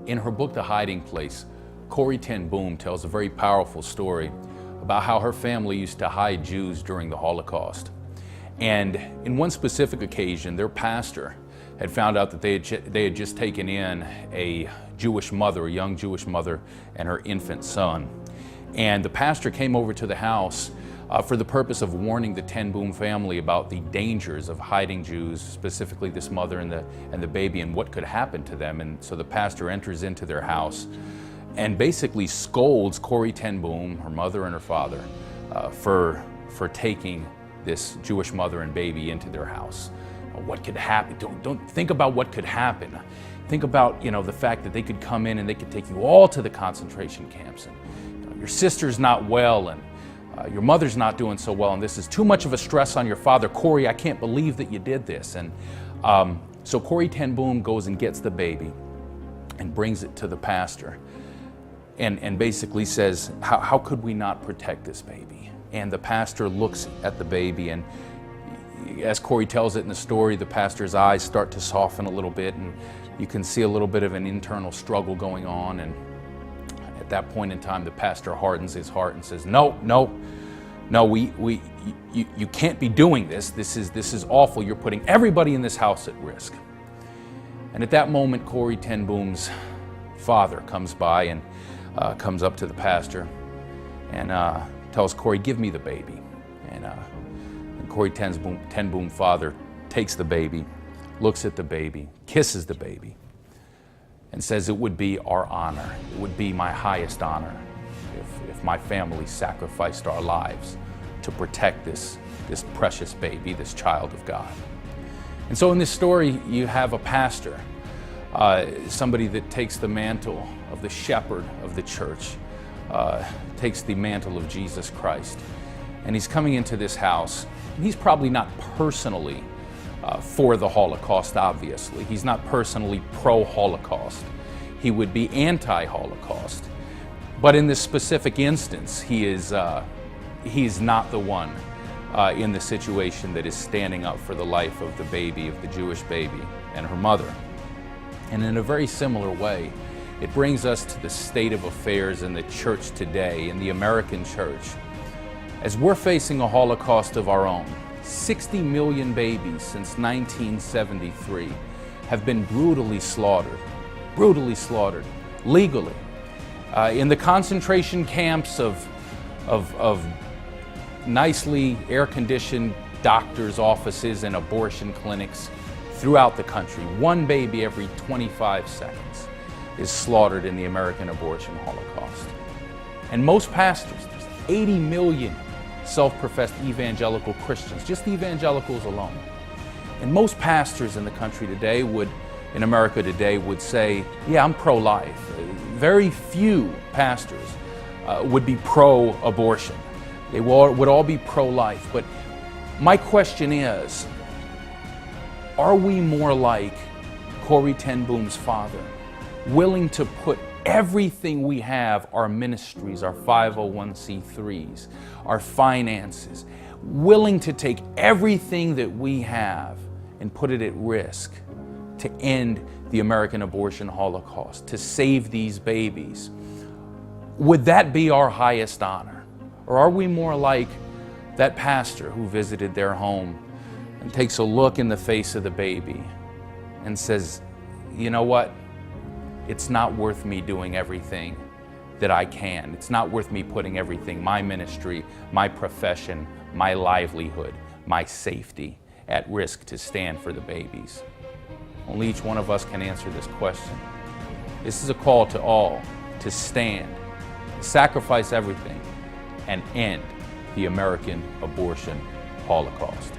In her book, The Hiding Place, Corrie ten Boom tells a very powerful story about how her family used to hide Jews during the Holocaust. And in one specific occasion, their pastor had found out that they had just taken in a Jewish mother, a young Jewish mother, and her infant son. And the pastor came over to the house for the purpose of warning the ten Boom family about the dangers of hiding Jews, specifically this mother and the baby, and what could happen to them. And so the pastor enters into their house and basically scolds Corrie ten Boom, her mother and her father, for taking this Jewish mother and baby into their house. What could happen? Don't think about what could happen. Think about, the fact that they could come in and they could take you all to the concentration camps, and your sister's not well, and your mother's not doing so well, and this is too much of a stress on your father. Corrie, I can't believe that you did this. And so Corrie ten Boom goes and gets the baby and brings it to the pastor and basically says, how could we not protect this baby? And the pastor looks at the baby, and as Corrie tells it in the story, the pastor's eyes start to soften a little bit, and you can see a little bit of an internal struggle going on. And at that point in time, the pastor hardens his heart and says, no, you can't be doing this. This is awful. You're putting everybody in this house at risk. And at that moment, Corrie ten Boom's father comes by and comes up to the pastor and tells Corrie, give me the baby. And Corrie ten Boom father takes the baby, looks at the baby, kisses the baby, and says, it would be our honor, it would be my highest honor if my family sacrificed our lives to protect this precious baby, this child of God. And so in this story, you have a pastor, somebody that takes the mantle of the shepherd of the church, takes the mantle of Jesus Christ, and he's coming into this house. He's probably not personally for the Holocaust, obviously. He's not personally pro-Holocaust. He would be anti-Holocaust. But in this specific instance, he's not the one in the situation that is standing up for the life of the baby, of the Jewish baby and her mother. And in a very similar way, it brings us to the state of affairs in the church today, in the American church. As we're facing a Holocaust of our own, 60 million babies since 1973 have been brutally slaughtered legally. In the concentration camps of nicely air-conditioned doctors' offices and abortion clinics throughout the country, one baby every 25 seconds is slaughtered in the American Abortion Holocaust. And most pastors, there's 80 million self-professed evangelical Christians, just the evangelicals alone. And most pastors in the country today in America today would say, yeah, I'm pro-life. Very few pastors would be pro-abortion. They would all be pro-life. But my question is, are we more like Corrie ten Boom's father, willing to put everything we have, our ministries, our 501c3s, our finances, willing to take everything that we have and put it at risk to end the American Abortion Holocaust, to save these babies? Would that be our highest honor? Or are we more like that pastor who visited their home and takes a look in the face of the baby and says, you know what? It's not worth me doing everything that I can. It's not worth me putting everything, my ministry, my profession, my livelihood, my safety at risk to stand for the babies. Only each one of us can answer this question. This is a call to all to stand, sacrifice everything, and end the American Abortion Holocaust.